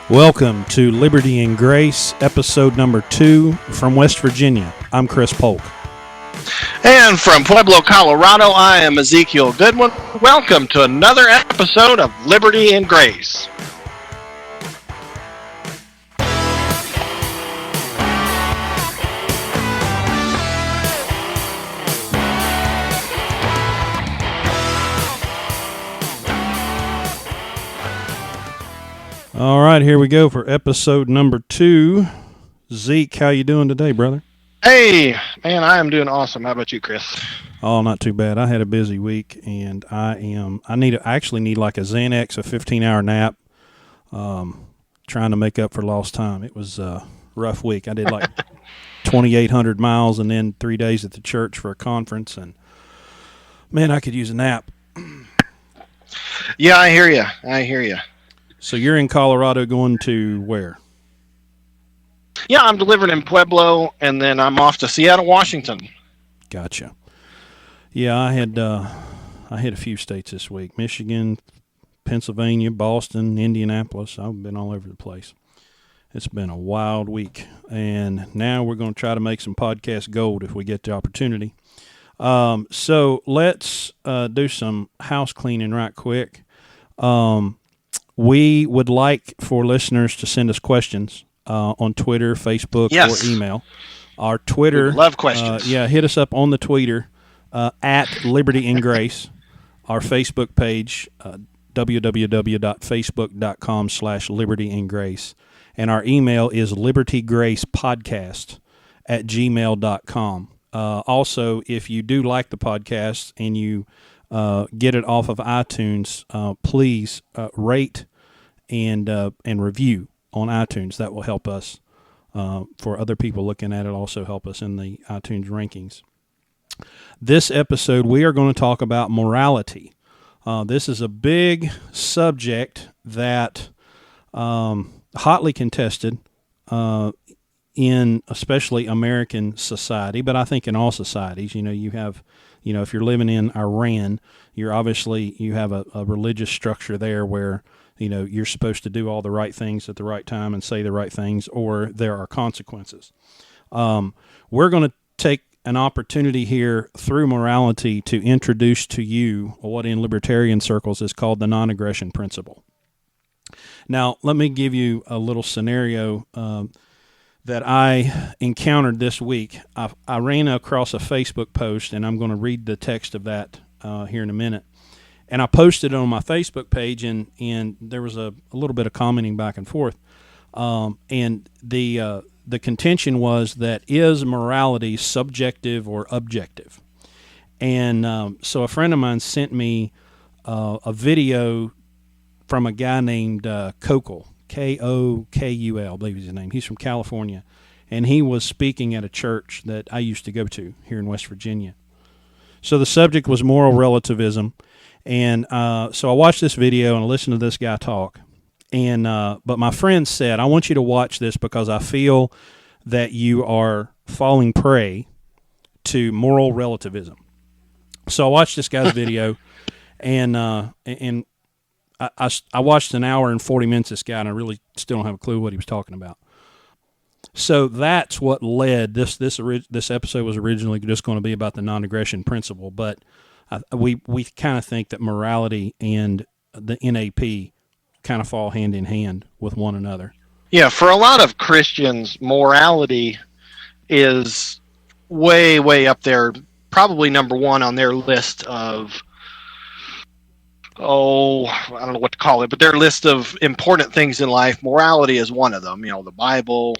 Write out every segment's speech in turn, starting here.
Welcome to Liberty and Grace, episode number 2 from West Virginia. I'm Chris Polk. And from Pueblo, Colorado, I am Ezekiel Goodwin. Welcome to another episode of Liberty and Grace. All right, here we go for episode number 2. Zeke, how you doing today, brother? Hey, man, I am doing awesome. How about you, Chris? Oh, not too bad. I had a busy week, and I actually need like a Xanax, a 15-hour nap, trying to make up for lost time. It was a rough week. I did like 2,800 miles and then 3 days at the church for a conference, and man, I could use a nap. Yeah, I hear you. So you're in Colorado going to where? Yeah, I'm delivering in Pueblo, and then I'm off to Seattle, Washington. Gotcha. Yeah, I had a few states this week: Michigan, Pennsylvania, Boston, Indianapolis. I've been all over the place. It's been a wild week, and now we're going to try to make some podcast gold if we get the opportunity. So let's do some house cleaning right quick. We would like for listeners to send us questions on Twitter, Facebook, or email. Our Twitter, love questions. Hit us up on the Twitter at Liberty and Grace. Our Facebook page, www.facebook.com/Liberty and Grace. And our email is libertygracepodcast@gmail.com. Also, if you do like the podcast and you get it off of iTunes, please rate and review on iTunes. That will help us for other people looking at it, also help us in the iTunes rankings. This episode, we are going to talk about morality. This is a big subject that hotly contested in especially American society, but I think in all societies. You have, if you're living in Iran, you have a religious structure there where, you're supposed to do all the right things at the right time and say the right things, or there are consequences. We're going to take an opportunity here through morality to introduce to you what in libertarian circles is called the non-aggression principle. Now, let me give you a little scenario that I encountered this week. I ran across a Facebook post, and I'm going to read the text of that here in a minute. And I posted it on my Facebook page, and there was a little bit of commenting back and forth. And the contention was that is morality subjective or objective? And so a friend of mine sent me a video from a guy named Kokul, Kokul, I believe is his name. He's from California, and he was speaking at a church that I used to go to here in West Virginia. So the subject was moral relativism, and so I watched this video and I listened to this guy talk. And but my friend said, I want you to watch this because I feel that you are falling prey to moral relativism. So I watched this guy's video, and I watched an hour and 40 minutes of this guy, and I really still don't have a clue what he was talking about. So that's what led this episode was originally just going to be about the non-aggression principle, but we kind of think that morality and the NAP kind of fall hand in hand with one another. Yeah, for a lot of Christians, morality is way, way up there, probably number one on their list of, I don't know what to call it, but their list of important things in life. Morality is one of them. The Bible,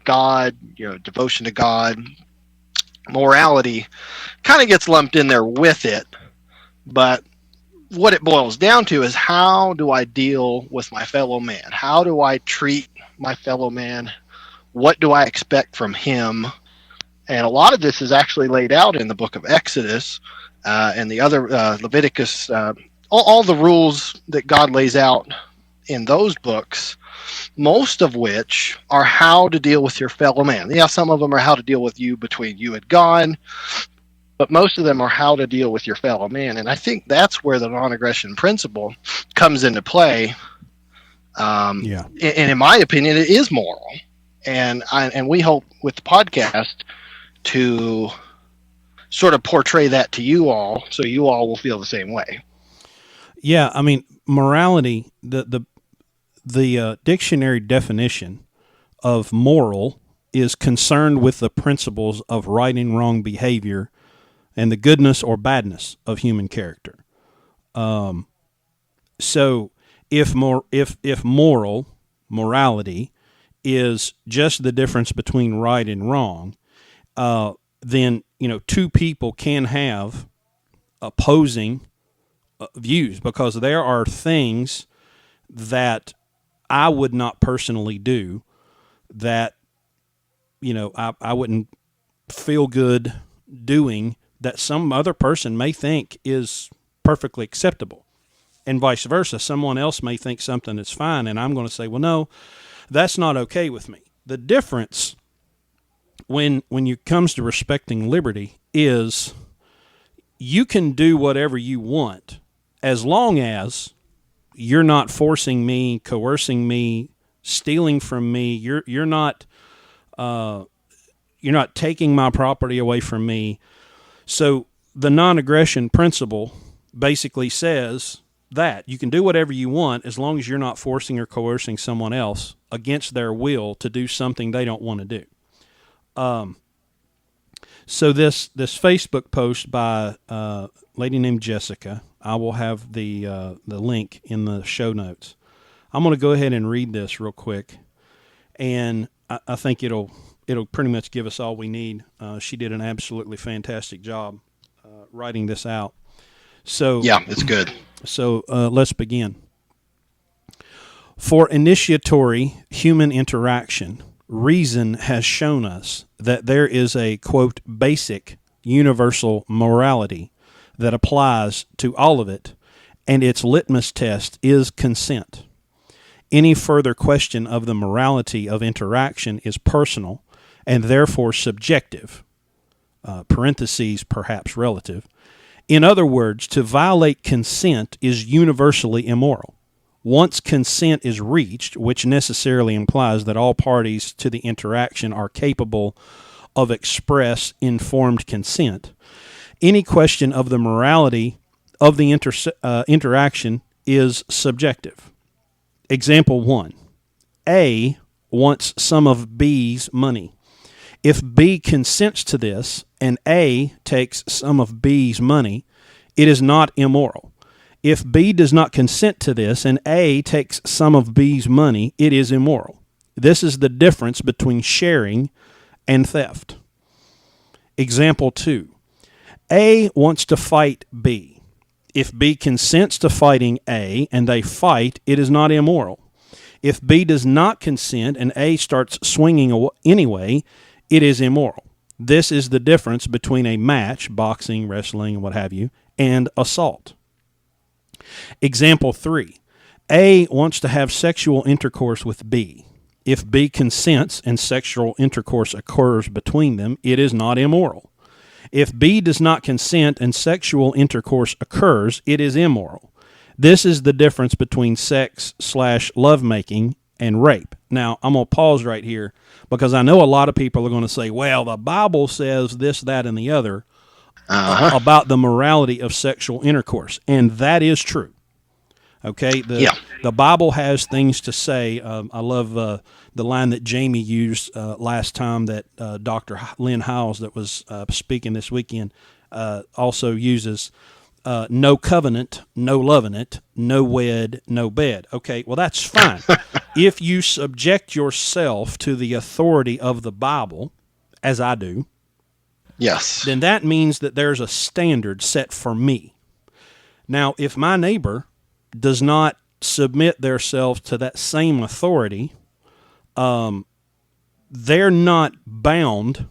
God, devotion to God. Morality kind of gets lumped in there with it, but what it boils down to is, how do I deal with my fellow man? How do I treat my fellow man? What do I expect from him? And a lot of this is actually laid out in the book of Exodus and the other Leviticus, all the rules that God lays out in those books, most of which are how to deal with your fellow man. Yeah, some of them are how to deal with you between you and God, but most of them are how to deal with your fellow man. And I think that's where the non-aggression principle comes into play Yeah. And in my opinion, it is moral. And we hope with the podcast to sort of portray that to you all, so you all will feel the same way. Yeah, I mean, morality. The dictionary definition of moral is concerned with the principles of right and wrong behavior and the goodness or badness of human character. So if morality is just the difference between right and wrong, then two people can have opposing views, because there are things that I would not personally do that I wouldn't feel good doing that some other person may think is perfectly acceptable, and vice versa. Someone else may think something is fine, and I'm going to say, well, no, that's not okay with me. The difference when it comes to respecting liberty is you can do whatever you want as long as you're not forcing me, coercing me, stealing from me. You're not taking my property away from me. So the non-aggression principle basically says that you can do whatever you want as long as you're not forcing or coercing someone else against their will to do something they don't want to do. So this Facebook post by a lady named Jessica, I will have the link in the show notes. I'm going to go ahead and read this real quick, and I think it'll pretty much give us all we need. She did an absolutely fantastic job writing this out. So yeah, it's good. So let's begin. For initiatory human interaction, reason has shown us that there is a, quote, basic universal morality that applies to all of it, and its litmus test is consent. Any further question of the morality of interaction is personal and therefore subjective, parentheses, perhaps relative. In other words, to violate consent is universally immoral. Once consent is reached, which necessarily implies that all parties to the interaction are capable of express informed consent, any question of the morality of the interaction is subjective. Example 1. A wants some of B's money. If B consents to this and A takes some of B's money, it is not immoral. If B does not consent to this and A takes some of B's money, it is immoral. This is the difference between sharing and theft. Example 2. A wants to fight B. If B consents to fighting A and they fight, it is not immoral. If B does not consent and A starts swinging anyway, it is immoral. This is the difference between a match, boxing, wrestling, what have you, and assault. Example 3. A wants to have sexual intercourse with B. If B consents and sexual intercourse occurs between them, it is not immoral. If B does not consent and sexual intercourse occurs, it is immoral. This is the difference between sex/lovemaking and rape. Now, I'm going to pause right here because I know a lot of people are going to say, well, the Bible says this, that, and the other about the morality of sexual intercourse, and that is true. Okay, the Bible has things to say. I love the line that Jamie used last time that Dr. Lynn Howes, that was speaking this weekend, also uses. No covenant, no loving it, no wed, no bed. Okay, well, that's fine. If you subject yourself to the authority of the Bible, as I do, yes, then that means that there's a standard set for me. Now, if my neighbor does not submit themselves to that same authority, they're not bound,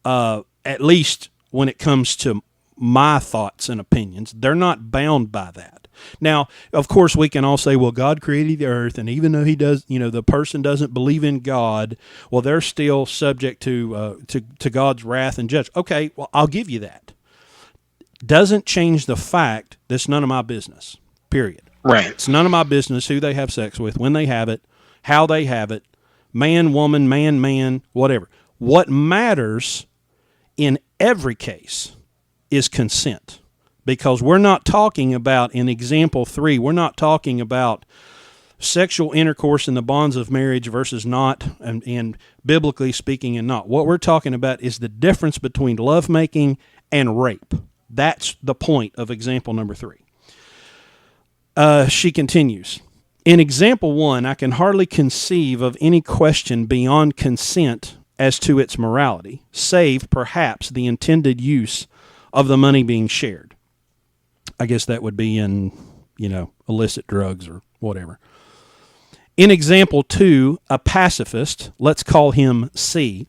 at least when it comes to my thoughts and opinions, they're not bound by that. Now, of course, we can all say, well, God created the earth, and even though he does, the person doesn't believe in God, well, they're still subject to God's wrath and judgment. Okay, well, I'll give you that. Doesn't change the fact that's none of my business, period. Right. It's none of my business who they have sex with, when they have it, how they have it, man, woman, man, whatever. What matters in every case is consent, because we're not talking about, in example 3, we're not talking about sexual intercourse in the bonds of marriage versus not, and biblically speaking and not. What we're talking about is the difference between lovemaking and rape. That's the point of example number 3. She continues, in example 1, I can hardly conceive of any question beyond consent as to its morality, save perhaps the intended use of the money being shared. I guess that would be in, illicit drugs or whatever. In example 2, a pacifist, let's call him C,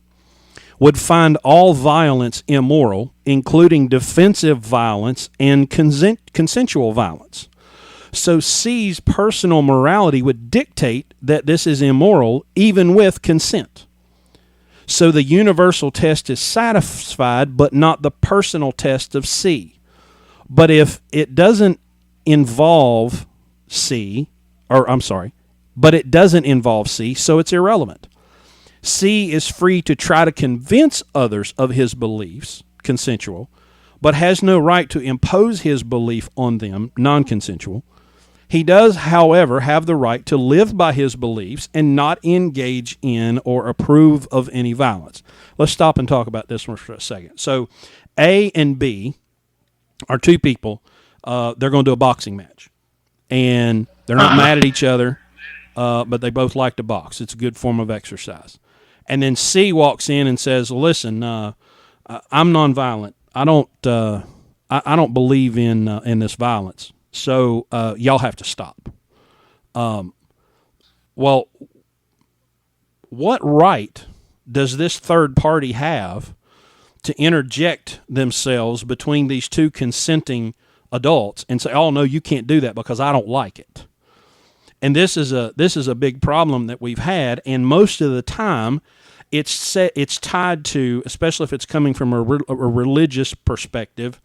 would find all violence immoral, including defensive violence and consensual violence. So C's personal morality would dictate that this is immoral, even with consent. So the universal test is satisfied, but not the personal test of C. But if it doesn't involve C, but it doesn't involve C, so it's irrelevant. C is free to try to convince others of his beliefs, consensual, but has no right to impose his belief on them, non-consensual. He does, however, have the right to live by his beliefs and not engage in or approve of any violence. Let's stop and talk about this one for a second. So A and B are two people. They're going to do a boxing match. And they're not mad at each other, but they both like to box. It's a good form of exercise. And then C walks in and says, listen, I'm nonviolent. I don't believe in this violence. So y'all have to stop. Well, what right does this third party have to interject themselves between these two consenting adults and say, "Oh no, you can't do that because I don't like it"? And this is a big problem that we've had, and most of the time, it's tied to, especially if it's coming from a religious perspective.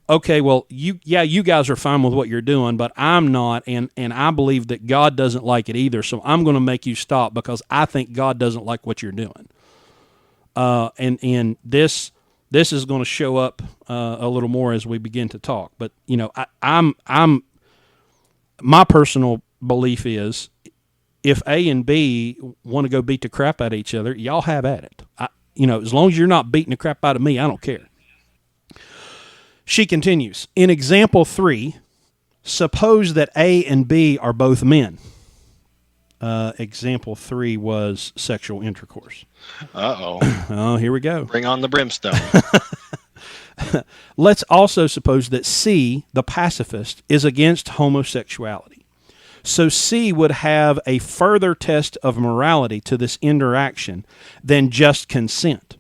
Okay, well, you guys are fine with what you're doing, but I'm not, and I believe that God doesn't like it either, so I'm going to make you stop because I think God doesn't like what you're doing. And this is going to show up a little more as we begin to talk. But I'm my personal belief is, if A and B want to go beat the crap out of each other, y'all have at it. As long as you're not beating the crap out of me, I don't care. She continues, in example 3, suppose that A and B are both men. Example 3 was sexual intercourse. Uh-oh. Oh, here we go. Bring on the brimstone. Let's also suppose that C, the pacifist, is against homosexuality. So C would have a further test of morality to this interaction than just consent.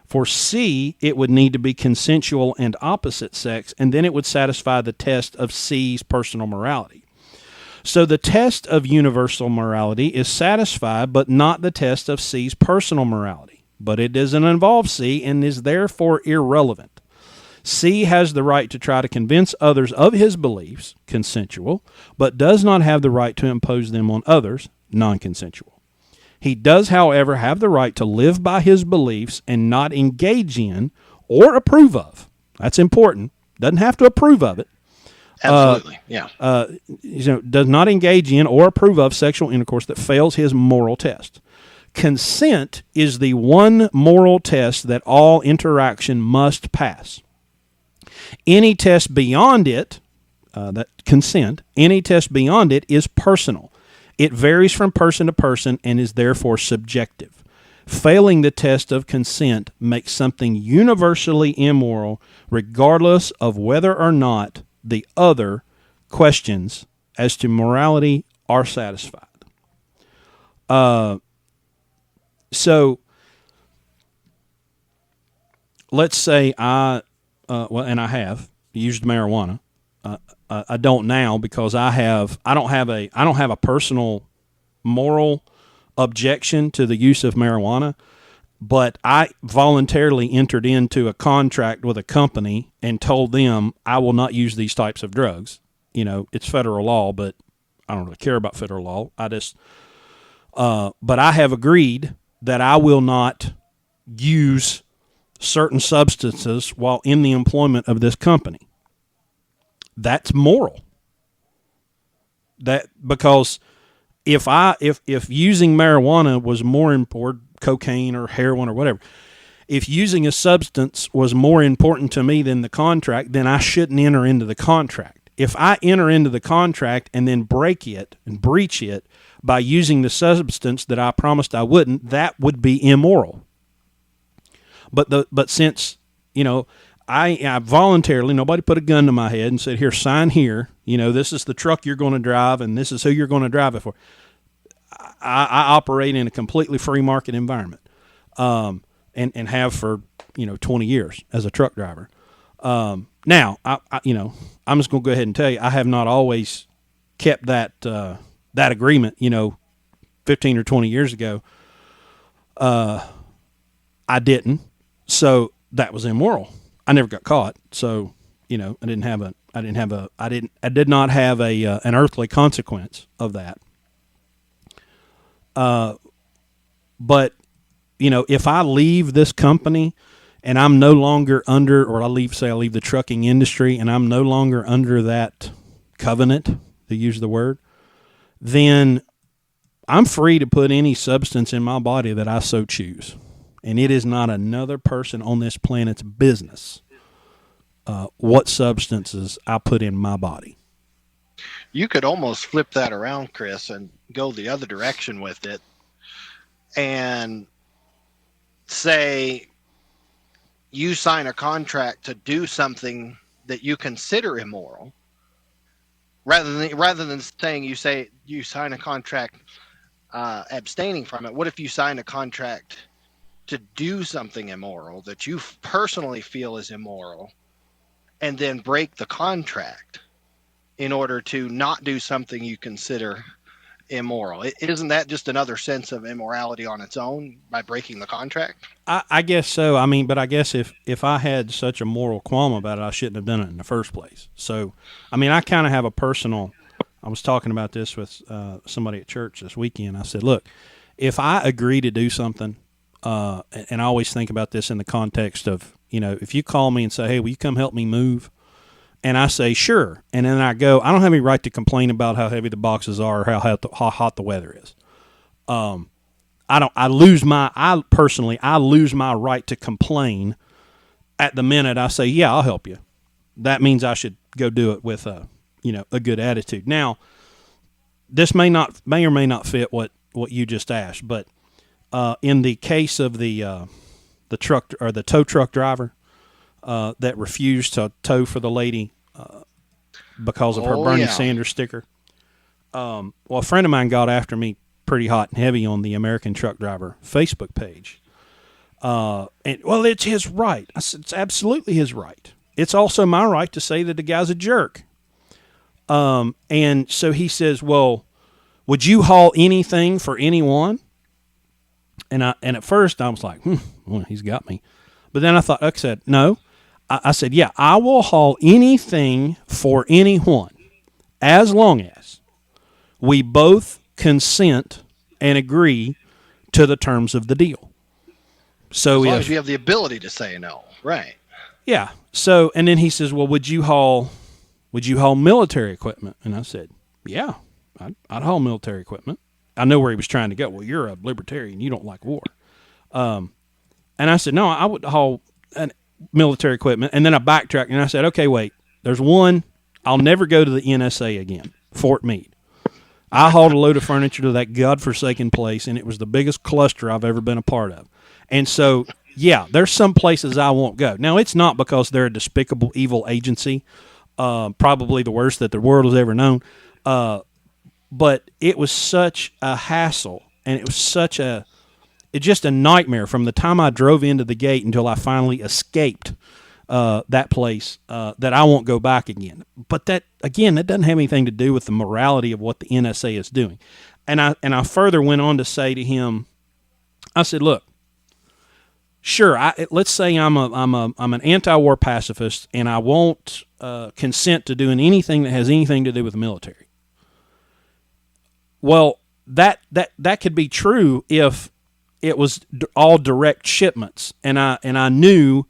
For C, it would need to be consensual and opposite sex, and then it would satisfy the test of C's personal morality. So the test of universal morality is satisfied, but not the test of C's personal morality. But it doesn't involve C and is therefore irrelevant. C has the right to try to convince others of his beliefs, consensual, but does not have the right to impose them on others, non-consensual. He does, however, have the right to live by his beliefs and not engage in or approve of. That's important. Doesn't have to approve of it. Absolutely, yeah. Does not engage in or approve of sexual intercourse that fails his moral test. Consent is the one moral test that all interaction must pass. Any test beyond it, any test beyond it is personal. It varies from person to person and is therefore subjective. Failing the test of consent makes something universally immoral, regardless of whether or not the other questions as to morality are satisfied. So let's say I have used marijuana. I don't now because I don't have a personal moral objection to the use of marijuana, but I voluntarily entered into a contract with a company and told them I will not use these types of drugs. it's federal law, but I don't really care about federal law. But I have agreed that I will not use certain substances while in the employment of this company. That's moral. Because if using marijuana was more important, cocaine or heroin or whatever, if using a substance was more important to me than the contract, then I shouldn't enter into the contract. If I enter into the contract and then break it and breach it by using the substance that I promised I wouldn't, that would be immoral. But since, I voluntarily, nobody put a gun to my head and said, here, sign here, this is the truck you're going to drive and this is who you're going to drive it for. I operate in a completely free market environment, and have for 20 years as a truck driver. Now, I'm just going to go ahead and tell you, I have not always kept that agreement. 15 or 20 years ago, I didn't, so that was immoral. I never got caught, so I did not have an earthly consequence of that. But if I leave this company and I'm no longer under, or I leave the trucking industry and I'm no longer under that covenant, to use the word, then I'm free to put any substance in my body that I so choose. And it is not another person on this planet's business what substances I put in my body. You could almost flip that around, Chris, and go the other direction with it and say you sign a contract to do something that you consider immoral, rather than saying you sign a contract abstaining from it. What if you sign a contract to do something immoral that you personally feel is immoral and then break the contract in order to not do something you consider immoral? Isn't that just another sense of immorality on its own by breaking the contract? I guess so. But I guess if I had such a moral qualm about it, I shouldn't have done it in the first place. So, I kind of have a personal, I was talking about this with somebody at church this weekend. I said, look, if I agree to do something, and I always think about this in the context of, if you call me and say, hey, will you come help me move? And I say, sure. And then I go, I don't have any right to complain about how heavy the boxes are or how hot the weather is. I lose my right to complain at the minute I say, yeah, I'll help you. That means I should go do it with a good attitude. Now, this may or may not fit what you just asked, but in the case of the truck or the tow truck driver that refused to tow for the lady because of her Bernie Sanders sticker. Well, a friend of mine got after me pretty hot and heavy on the American Truck Driver Facebook page. It's his right. I said, it's absolutely his right. It's also my right to say that the guy's a jerk. And so he says, well, would you haul anything for anyone? And at first I was like, well, he's got me. But then I thought, I said, no. I said, yeah, I will haul anything for anyone as long as we both consent and agree to the terms of the deal. So as long as you have the ability to say no, right? Yeah. So, and then he says, well, would you haul military equipment? And I said, yeah, I'd haul military equipment. I know where he was trying to go. Well, you're a libertarian. You don't like war. And I said, no, I would haul military equipment. And then I backtracked and I said, okay, wait, there's one. I'll never go to the NSA again, Fort Meade. I hauled a load of furniture to that godforsaken place, and it was the biggest cluster I've ever been a part of. And so, yeah, there's some places I won't go. Now, it's not because they're a despicable, evil agency, probably the worst that the world has ever known. But it was such a hassle, and it was it's just a nightmare from the time I drove into the gate until I finally escaped that place that I won't go back again. But that doesn't have anything to do with the morality of what the NSA is doing. And I further went on to say to him, I said, look, sure, let's say I'm an anti-war pacifist, and I won't consent to doing anything that has anything to do with the military. Well, that could be true if it was all direct shipments, and I knew,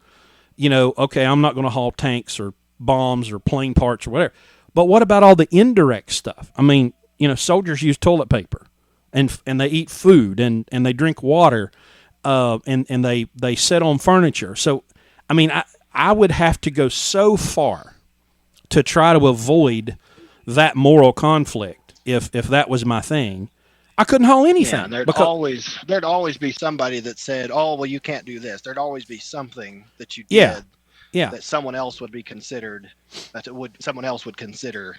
okay, I'm not going to haul tanks or bombs or plane parts or whatever. But what about all the indirect stuff? I mean, soldiers use toilet paper, and they eat food, and they drink water, and they sit on furniture. So, I mean, I would have to go so far to try to avoid that moral conflict if that was my thing. I couldn't haul anything. Yeah, there'd always be somebody that said, "Oh, well, you can't do this." There'd always be something that you did, that someone else would be considered, someone else would consider,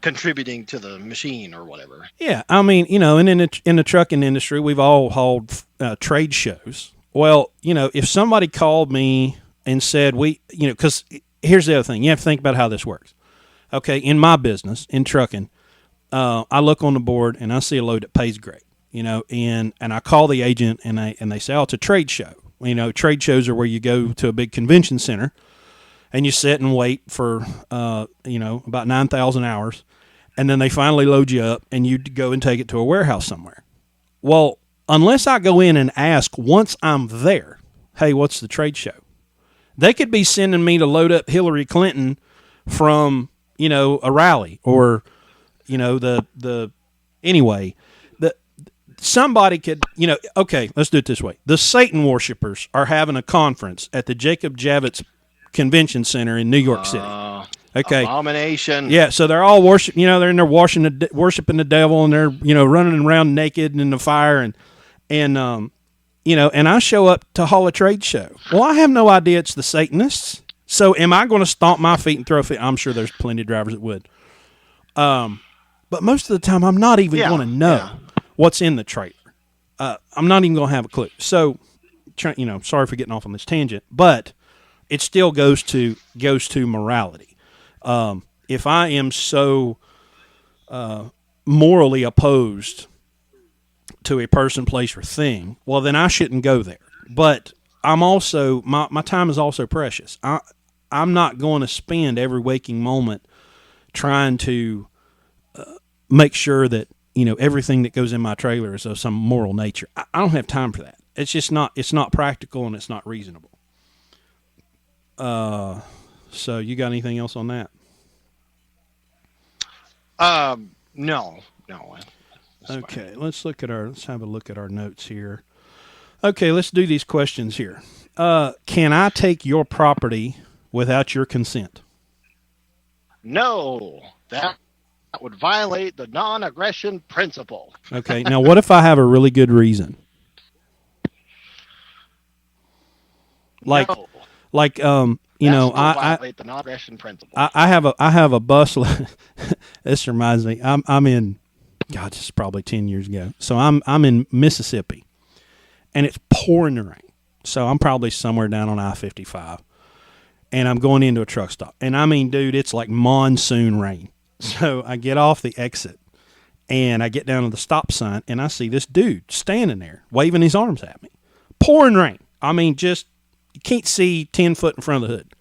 contributing to the machine or whatever. Yeah, I mean, and in the trucking industry, we've all hauled trade shows. Well, if somebody called me and said because here's the other thing, you have to think about how this works. Okay, in my business, in trucking. I look on the board and I see a load that pays great, and I call the agent and they say, oh, it's a trade show. Trade shows are where you go to a big convention center and you sit and wait for, about 9,000 hours. And then they finally load you up and you go and take it to a warehouse somewhere. Well, unless I go in and ask once I'm there, hey, what's the trade show? They could be sending me to load up Hillary Clinton from, a rally or, anyway, somebody could, okay, let's do it this way. The Satan worshipers are having a conference at the Jacob Javits Convention Center in New York City. Okay. Abomination. Yeah, so they're all worshiping, they're in there worshiping the devil, and they're, running around naked in the fire, and I show up to haul a trade show. Well, I have no idea it's the Satanists. So am I going to stomp my feet and throw a fit? I'm sure there's plenty of drivers that would. But most of the time, I'm not even going to know what's in the trailer. I'm not even going to have a clue. So, sorry for getting off on this tangent, but it still goes to morality. If I am so morally opposed to a person, place, or thing, well, then I shouldn't go there. But I'm also my time is also precious. I'm not going to spend every waking moment trying to make sure that everything that goes in my trailer is of some moral nature. I don't have time for that. It's just not. It's not practical and it's not reasonable. So you got anything else on that? No. Okay, let's have a look at our notes here. Okay, let's do these questions here. Can I take your property without your consent? No, that would violate the non-aggression principle. Okay, now what if I have a really good reason? Like, no. I violate the non-aggression principle. I have a bus. This reminds me. I'm in. God, this is probably 10 years ago. So I'm in Mississippi, and it's pouring the rain. So I'm probably somewhere down on I-55, and I'm going into a truck stop. And I mean, dude, it's like monsoon rain. So I get off the exit, and I get down to the stop sign, and I see this dude standing there waving his arms at me. Pouring rain. I mean, just you can't see 10 foot in front of the hood.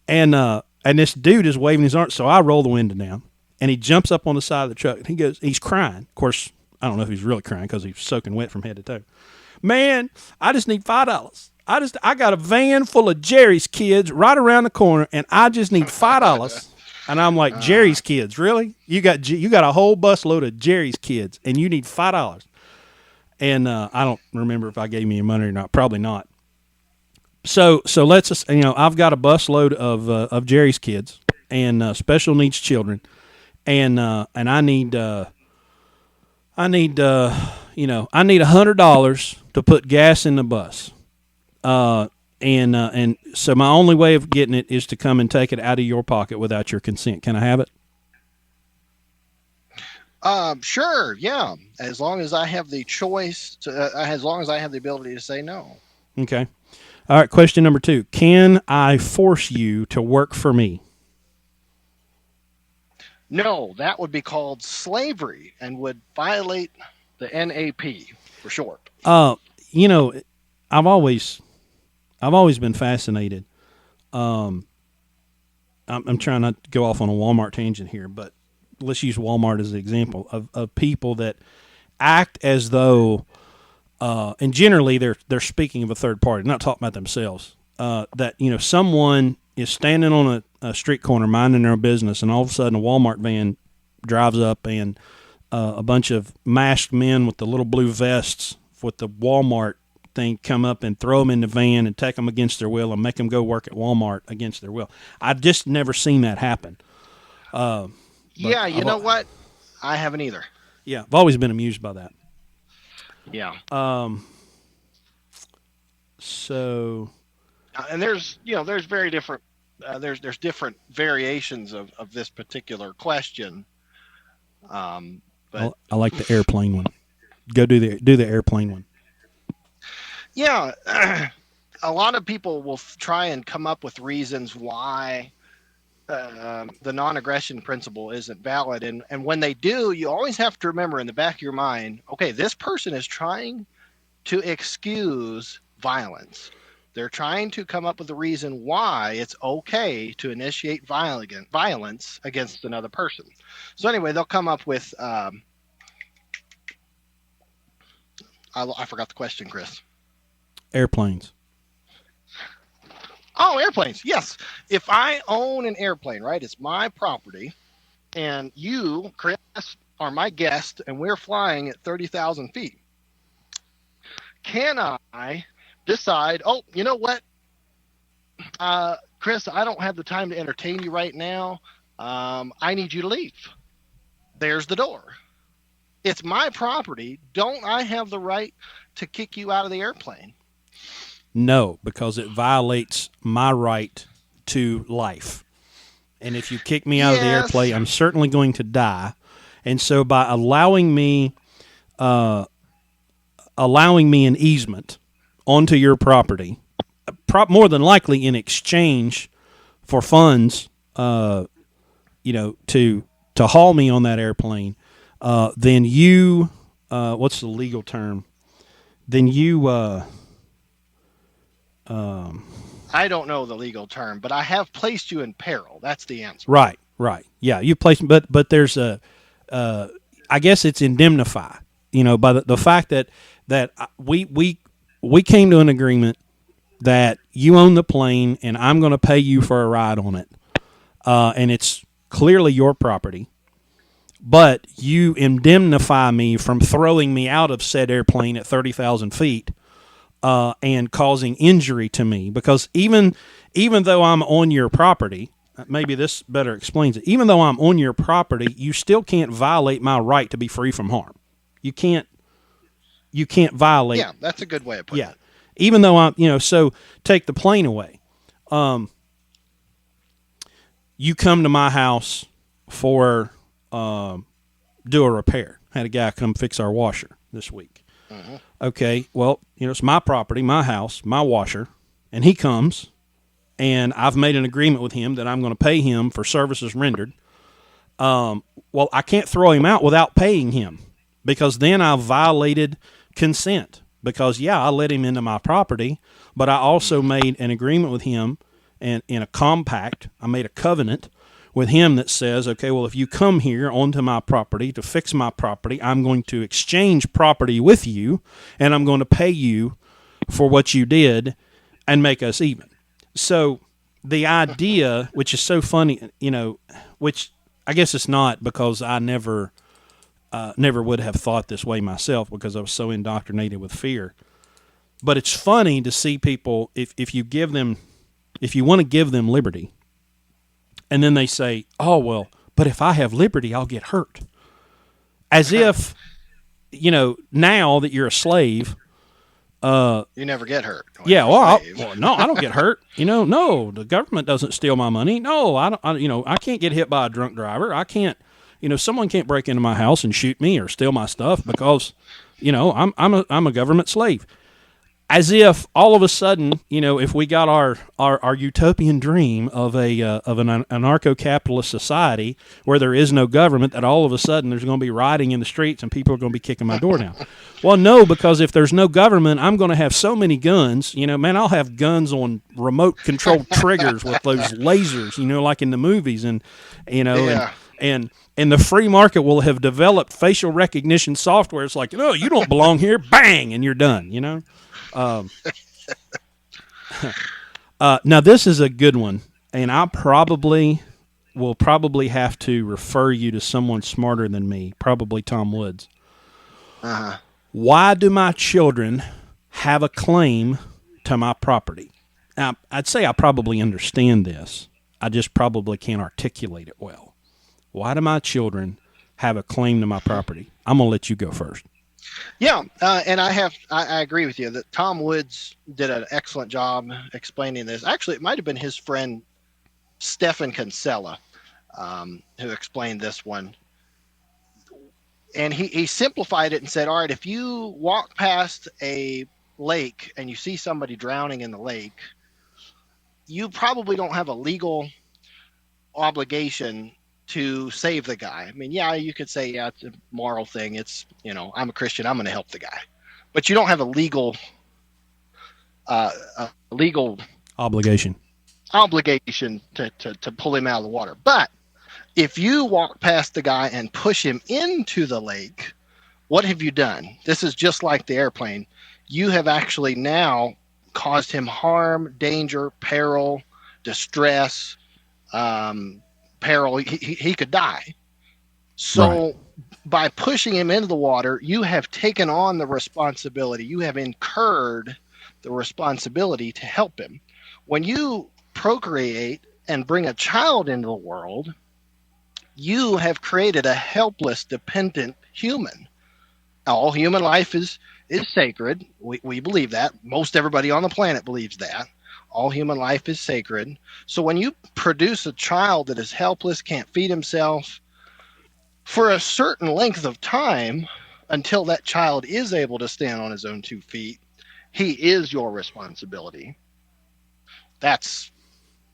And this dude is waving his arms. So I roll the window down, and he jumps up on the side of the truck, and he's crying. Of course, I don't know if he's really crying because he's soaking wet from head to toe. Man, I just need $5. I got a van full of Jerry's kids right around the corner, and I just need $5. And I'm like, Jerry's kids, really? You got a whole busload of Jerry's kids, and you need $5. And I don't remember if I gave me your money or not. Probably not. So let's just, I've got a busload of Jerry's kids and special needs children, and I need $100 to put gas in the bus. And so my only way of getting it is to come and take it out of your pocket without your consent. Can I have it? Sure, yeah. As long as I have the choice as long as I have the ability to say no. Okay. All right. Question number 2: can I force you to work for me? No, that would be called slavery and would violate the NAP for short. I've always been fascinated I'm trying not to go off on a Walmart tangent here, but let's use Walmart as an example of people that act as though, and generally they're speaking of a third party, not talking about themselves. That someone is standing on a street corner minding their own business, and all of a sudden a Walmart van drives up, and a bunch of masked men with the little blue vests with the Walmart thing come up and throw them in the van and take them against their will and make them go work at Walmart against their will. I've just never seen that happen. Yeah, you know what? I haven't either. Yeah, I've always been amused by that. Yeah. So, and there's very different. There's different variations of this particular question. But I like the airplane one. Go do the airplane one. Yeah, a lot of people will try and come up with reasons why the non-aggression principle isn't valid, and when they do, you always have to remember in the back of your mind, okay, this person is trying to excuse violence. They're trying to come up with a reason why it's okay to initiate violence against another person. So anyway, they'll come up with I forgot the question, Chris. Airplanes. Oh, airplanes. Yes. If I own an airplane, right, it's my property, and you, Chris, are my guest, and we're flying at 30,000 feet. Can I decide, oh, you know what, Chris, I don't have the time to entertain you right now. I need you to leave. There's the door. It's my property. Don't I have the right to kick you out of the airplane? No, because it violates my right to life. And if you kick me out of the airplane, I'm certainly going to die. And so by allowing me an easement onto your property, more than likely in exchange for funds, to haul me on that airplane, then you, what's the legal term? Then you, I don't know the legal term, but I have placed you in peril. That's the answer. Right. Yeah, you placed, but there's I guess it's indemnify. By the fact that we came to an agreement that you own the plane and I'm going to pay you for a ride on it, and it's clearly your property, but you indemnify me from throwing me out of said airplane at 30,000 feet. And causing injury to me, because even though I'm on your property, maybe this better explains it. Even though I'm on your property, you still can't violate my right to be free from harm. You can't violate. Yeah, that's a good way of putting it. Even though so take the plane away. You come to my house for do a repair. Had a guy come fix our washer this week. Mm-hmm. Okay, well, it's my property, my house, my washer, and he comes, and I've made an agreement with him that I'm going to pay him for services rendered. Well, I can't throw him out without paying him, because then I've violated consent, because, I let him into my property, but I also made an agreement with him, and in a compact, I made a covenant with him that says, okay, well, if you come here onto my property to fix my property, I'm going to exchange property with you, and I'm going to pay you for what you did and make us even. So the idea, which is so funny, which I guess it's not, because I never would have thought this way myself, because I was so indoctrinated with fear. But it's funny to see people, if you want to give them liberty, and then they say, oh, well, but if I have liberty, I'll get hurt. As if, now that you're a slave. You never get hurt. Yeah, no, I don't get hurt. No, the government doesn't steal my money. No, I don't. I can't get hit by a drunk driver. I can't, someone can't break into my house and shoot me or steal my stuff because, I'm a government slave. as if all of a sudden, if we got our utopian dream of an anarcho-capitalist society where there is no government, that all of a sudden there's going to be rioting in the streets and people are going to be kicking my door down. Well, no, because if there's no government, I'm going to have so many guns. Man, I'll have guns on remote-controlled triggers with those lasers, like in the movies, and and the free market will have developed facial recognition software. It's like, no, you don't belong here. Bang, and you're done. Now this is a good one, and I will probably have to refer you to someone smarter than me, probably Tom Woods. Uh-huh. Why do my children have a claim to my property? Now, I'd say I probably understand this. I just probably can't articulate it well. Why do my children have a claim to my property? I'm going to let you go first. Yeah, and I agree with you that Tom Woods did an excellent job explaining this. Actually, it might have been his friend Stephan Kinsella who explained this one. And he simplified it and said, all right, if you walk past a lake and you see somebody drowning in the lake, you probably don't have a legal obligation to save the guy. I mean, yeah, you could say, yeah, it's a moral thing. It's, I'm a Christian, I'm going to help the guy. But you don't have a legal obligation to pull him out of the water. But if you walk past the guy and push him into the lake, what have you done? This is just like the airplane. You have actually now caused him harm, danger, peril, distress, peril. He could die. So right. By pushing him into the water, you have taken on the responsibility. You have incurred the responsibility to help him. When you procreate and bring a child into the world, you have created a helpless, dependent human. All human life is sacred. We believe that. Most everybody on the planet believes that. All human life is sacred. So when you produce a child that is helpless, can't feed himself, for a certain length of time, until that child is able to stand on his own 2 feet, he is your responsibility. That's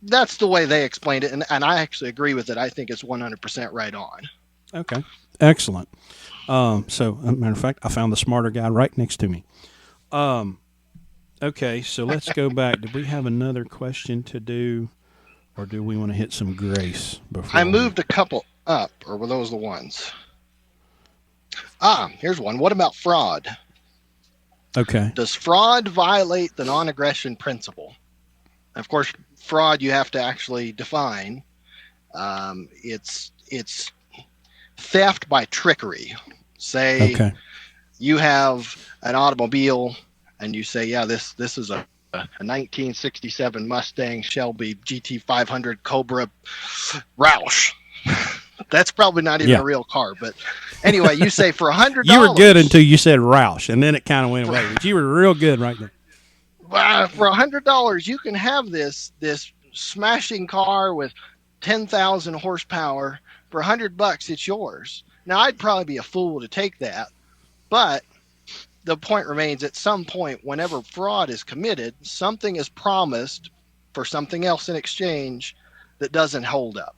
the way they explained it, and I actually agree with it. I think it's 100% right on. Okay, excellent. So, as a matter of fact, I found the smarter guy right next to me. Okay, so let's go back. Did we have another question to do, or do we want to hit some grace before? I moved a couple up, or were those the ones? Here's one. What about fraud? Okay. Does fraud violate the non-aggression principle? Of course, fraud you have to actually define. It's theft by trickery. Say okay. You have an automobile and you say, yeah, this is a 1967 Mustang Shelby GT500 Cobra Roush. That's probably not even a real car, but anyway, you say for $100. You were good until you said Roush, and then it kind of went away. But you were real good right there. For $100, you can have this smashing car with 10,000 horsepower. For $100, it's yours. Now, I'd probably be a fool to take that, but the point remains, at some point, whenever fraud is committed, something is promised for something else in exchange that doesn't hold up.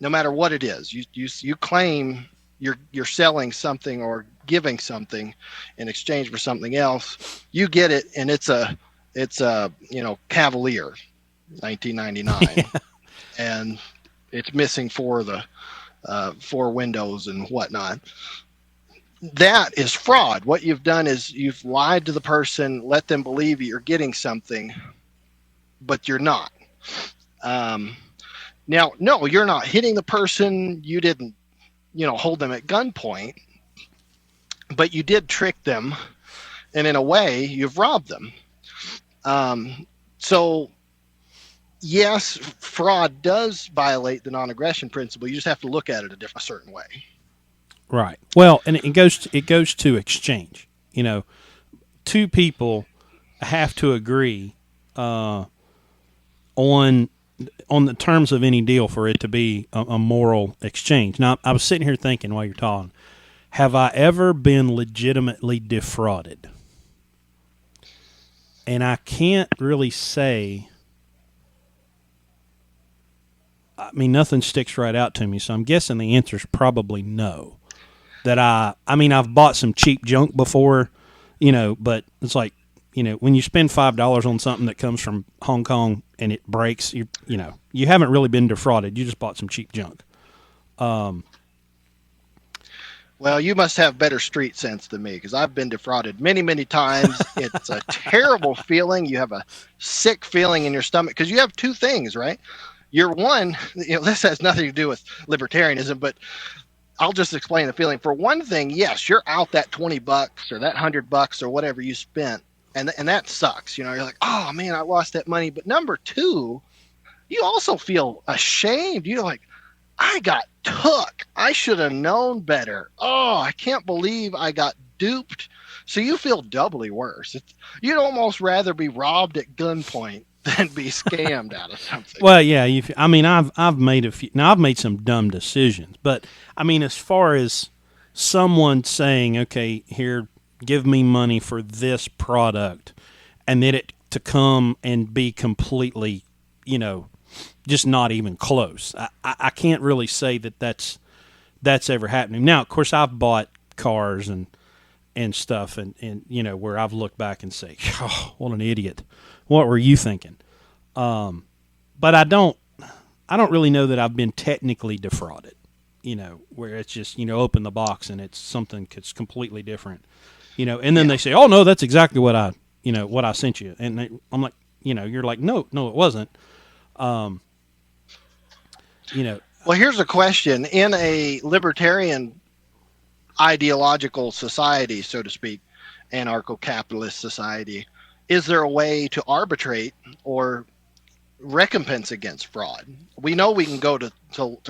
No matter what it is, you claim you're selling something or giving something in exchange for something else. You get it, and it's a Cavalier, 1999, and it's missing four windows and whatnot. That is fraud. What you've done is you've lied to the person, let them believe you're getting something, but you're not. Now, no, you're not hitting the person. You didn't, hold them at gunpoint, but you did trick them, and in a way, you've robbed them. So, yes, fraud does violate the non-aggression principle. You just have to look at it a certain way. Right. Well, and it goes to exchange. Two people have to agree on the terms of any deal for it to be a moral exchange. Now, I was sitting here thinking while you're talking, have I ever been legitimately defrauded? And I can't really say. I mean, nothing sticks right out to me, so I'm guessing the answer is probably no. I mean, I've bought some cheap junk before, but it's like, when you spend $5 on something that comes from Hong Kong and it breaks, you haven't really been defrauded. You just bought some cheap junk. Well, you must have better street sense than me, because I've been defrauded many, many times. It's a terrible feeling. You have a sick feeling in your stomach, because you have two things, right? You're one, this has nothing to do with libertarianism, but I'll just explain the feeling. For one thing, yes, you're out that $20 or that $100 or whatever you spent, and that sucks. You're like, oh man, I lost that money. But number two, you also feel ashamed. You're like, I got took. I should have known better. Oh, I can't believe I got duped. So you feel doubly worse. You'd almost rather be robbed at gunpoint than be scammed out of something. Well, yeah. I've made a few. Now, I've made some dumb decisions, but I mean, as far as someone saying, "Okay, here, give me money for this product," and then it to come and be completely, just not even close. I can't really say that that's ever happening. Now, of course, I've bought cars and stuff, and where I've looked back and say, "Oh, what an idiot! What were you thinking?" But I don't really know that I've been technically defrauded. Where it's just open the box and it's something that's completely different. And then they say, "Oh no, that's exactly what I sent you," and I'm like, you're like, no, it wasn't. Well, here's a question. In a libertarian ideological society, so to speak, anarcho-capitalist society, is there a way to arbitrate or recompense against fraud? We know we can go to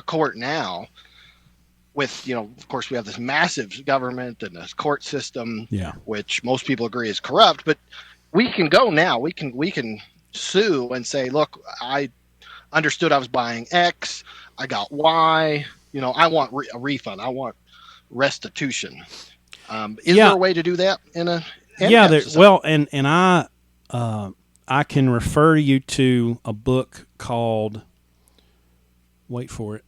court now with, of course, we have this massive government and this court system, which most people agree is corrupt, but we can go now. We can sue and say, look, I understood I was buying X, I got Y, I want a refund, I want restitution. Is there a way to do that in a well, and I can refer you to a book called, wait for it,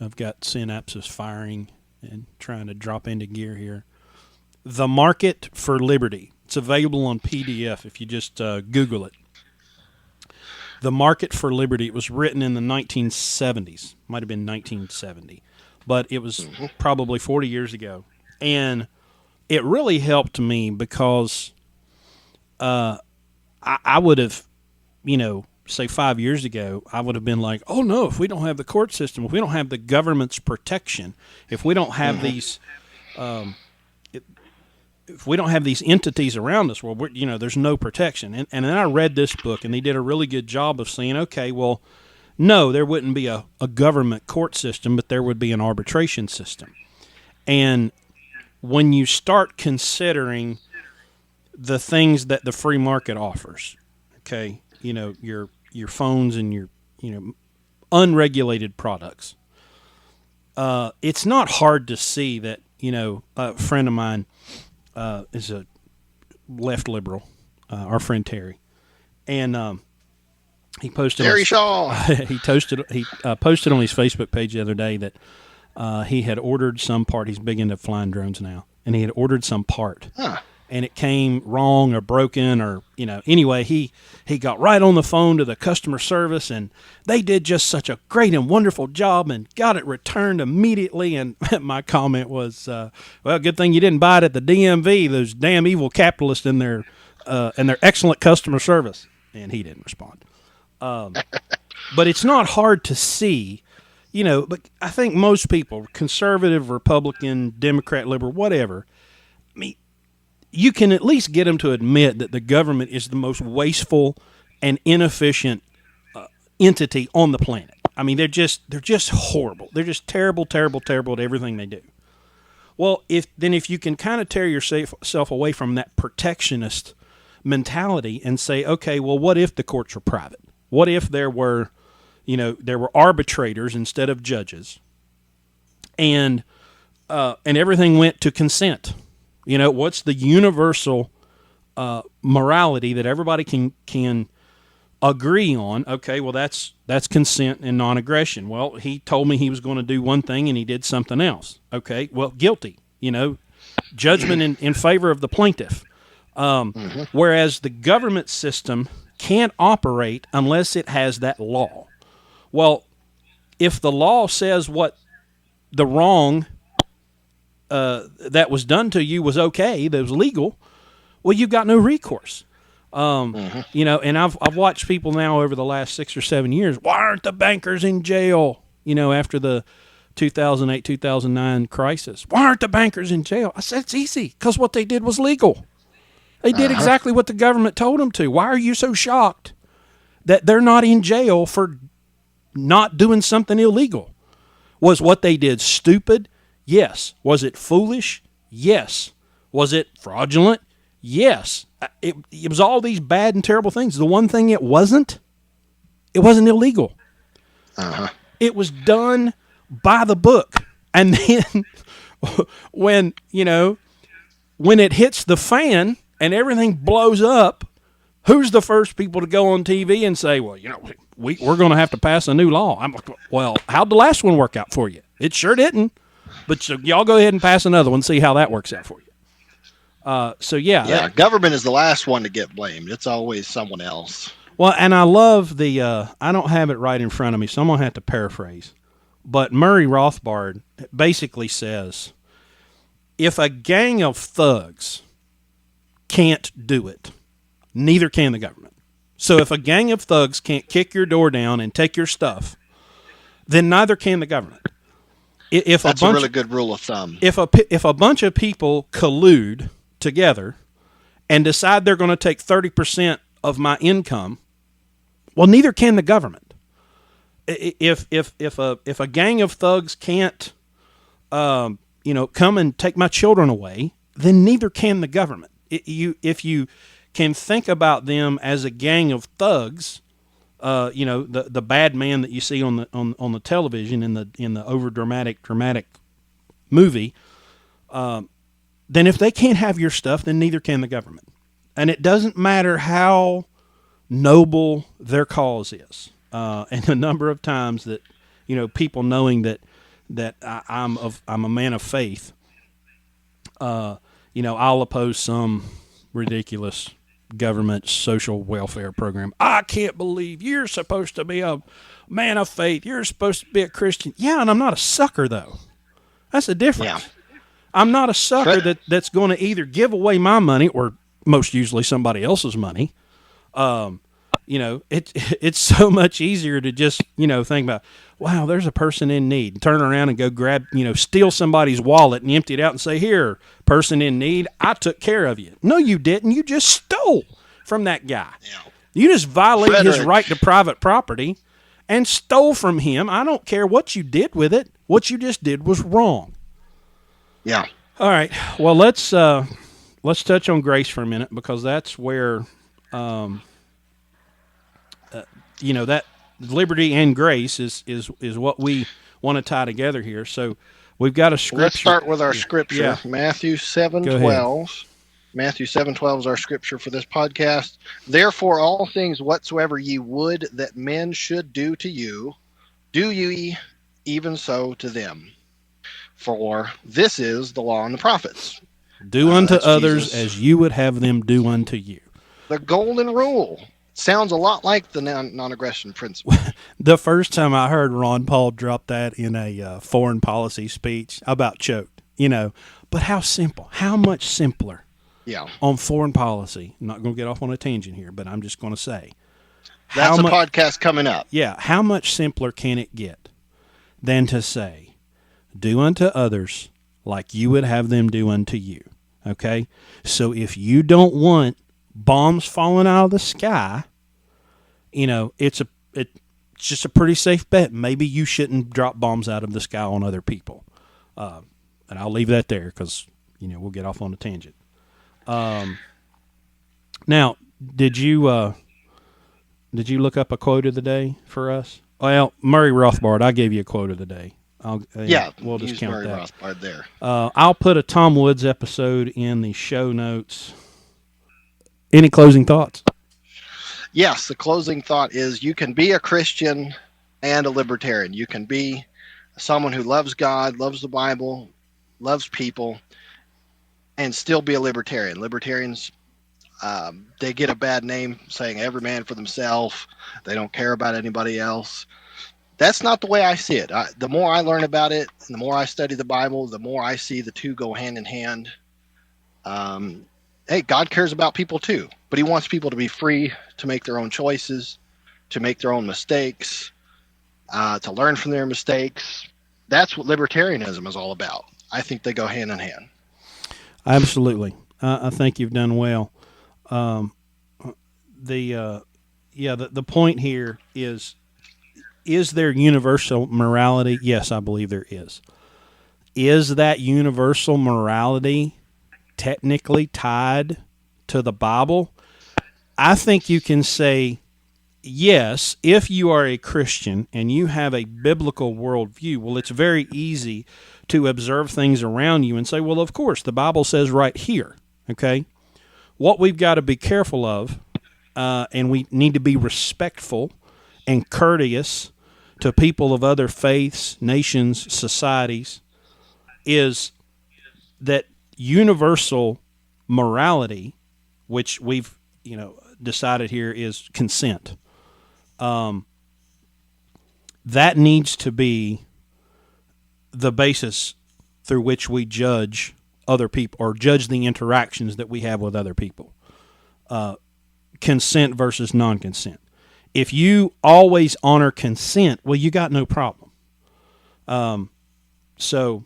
I've got synapses firing and trying to drop into gear here. The Market for Liberty. It's available on PDF if you just Google it. The Market for Liberty. It was written in the 1970s. Might have been 1970. But it was probably 40 years ago. And it really helped me because I would have, say 5 years ago, I would have been like, oh no, if we don't have the court system, if we don't have the government's protection, if we don't have these, if we don't have these entities around us, well, there's no protection. And then I read this book, and they did a really good job of saying, okay, well, no, there wouldn't be a government court system, but there would be an arbitration system. And when you start considering the things that the free market offers, okay, your phones and your unregulated products, it's not hard to see that a friend of mine is a left liberal, our friend Terry, and he posted Terry Shaw. he posted on his Facebook page the other day that he had ordered some part. He's big into flying drones now, and he had ordered some part. And it came wrong or broken or, anyway, he got right on the phone to the customer service, and they did just such a great and wonderful job and got it returned immediately. And my comment was, well, good thing you didn't buy it at the DMV, those damn evil capitalists and their excellent customer service. And he didn't respond. But it's not hard to see, but I think most people, conservative, Republican, Democrat, liberal, whatever, I mean, you can at least get them to admit that the government is the most wasteful and inefficient entity on the planet. I mean, they're just horrible. They're just terrible, terrible, terrible at everything they do. Well, if you can kind of tear yourself away from that protectionist mentality and say, okay, well, what if the courts were private? What if there were arbitrators instead of judges, and everything went to consent? What's the universal morality that everybody can agree on. Okay, well that's consent and non-aggression. Well, he told me he was going to do one thing and he did something else. Okay, well, guilty. Judgment in favor of the plaintiff. Whereas the government system can't operate unless it has that law. Well, if the law says what the wrong that was done to you was okay, that was legal, well, you've got no recourse. And I've watched people now over the last 6 or 7 years. Why aren't the bankers in jail? After the 2008, 2009 crisis. Why aren't the bankers in jail? I said, it's easy, because what they did was legal. They did exactly what the government told them to. Why are you so shocked that they're not in jail for not doing something illegal? Was what they did stupid? Yes. Was it foolish? Yes. Was it fraudulent? Yes. It was all these bad and terrible things. The one thing it wasn't illegal. It was done by the book. And then when it hits the fan and everything blows up, who's the first people to go on TV and say, well, we're going to have to pass a new law? I'm like, well, how'd the last one work out for you? It sure didn't. But so y'all go ahead and pass another one, see how that works out for you. Government is the last one to get blamed. It's always someone else. Well, and I love I don't have it right in front of me, so I'm going to have to paraphrase. But Murray Rothbard basically says, if a gang of thugs can't do it, neither can the government. So if a gang of thugs can't kick your door down and take your stuff, then neither can the government. That's a really good rule of thumb. If a bunch of people collude together and decide they're going to take 30% of my income, well, neither can the government. If a gang of thugs can't come and take my children away, then neither can the government. If you can think about them as a gang of thugs, the bad man that you see on the television in the over dramatic movie, then if they can't have your stuff, then neither can the government. And it doesn't matter how noble their cause is. And the number of times that people knowing that I'm a man of faith, I'll oppose some ridiculous government social welfare program. I can't believe you're supposed to be a man of faith. You're supposed to be a Christian. Yeah, and I'm not a sucker, though. That's the difference. Yeah. I'm not a sucker that's going to either give away my money or most usually somebody else's money. It's so much easier to just, think about, wow, there's a person in need. Turn around and go grab, steal somebody's wallet and empty it out and say, here, person in need, I took care of you. No, you didn't. You just stole from that guy. Yeah. You just violated his right to private property and stole from him. I don't care what you did with it. What you just did was wrong. Yeah. All right. Well, let's touch on grace for a minute, because that's where, that liberty and grace is what we want to tie together here. So we've got a scripture. Let's start with our scripture. Yeah. Matthew 7:12. Matthew 7:12 is our scripture for this podcast. Therefore, all things whatsoever ye would that men should do to you, do ye even so to them. For this is the law and the prophets. Do unto others Jesus. As you would have them do unto you. The golden rule. Sounds a lot like the non-aggression principle. The first time I heard Ron Paul drop that in a foreign policy speech, I about choked, But how simple, how much simpler on foreign policy. I'm not going to get off on a tangent here, but I'm just going to say. That's a podcast coming up. Yeah, how much simpler can it get than to say, do unto others like you would have them do unto you, okay? So if you don't want bombs falling out of the sky, it's just a pretty safe bet. Maybe you shouldn't drop bombs out of the sky on other people. And I'll leave that there because, we'll get off on a tangent. Now, did you look up a quote of the day for us? Well, Murray Rothbard, I gave you a quote of the day. We'll just count Murray that. Rothbard there. I'll put a Tom Woods episode in the show notes. Any closing thoughts? Yes, the closing thought is you can be a Christian and a libertarian. You can be someone who loves God, loves the Bible, loves people, and still be a libertarian. Libertarians, they get a bad name saying every man for themselves. They don't care about anybody else. That's not the way I see it. The more I learn about it, the more I study the Bible, the more I see the two go hand in hand. Hey, God cares about people too, but he wants people to be free to make their own choices, to make their own mistakes, to learn from their mistakes. That's what libertarianism is all about. I think they go hand in hand. Absolutely. I think you've done well. The point here is there universal morality? Yes, I believe there is. Is that universal morality technically tied to the Bible? I think you can say yes, if you are a Christian and you have a biblical worldview. Well, it's very easy to observe things around you and say, well, of course, the Bible says right here, okay? What we've got to be careful of, and we need to be respectful and courteous to people of other faiths, nations, societies, is that universal morality, which we've decided here is consent. That needs to be the basis through which we judge other people or judge the interactions that we have with other people. Consent versus non-consent. If you always honor consent, well, you got no problem. So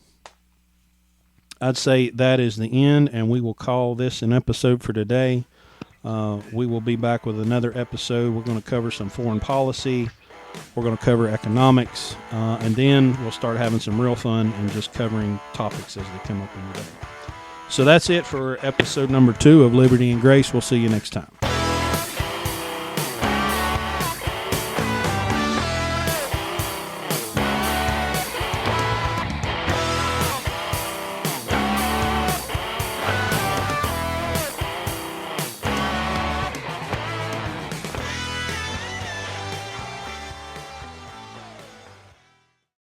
I'd say that is the end, and we will call this an episode for today. We will be back with another episode. We're going to cover some foreign policy. We're going to cover economics, and then we'll start having some real fun and just covering topics as they come up in the day. So that's it for episode number 2 of Liberty and Grace. We'll see you next time.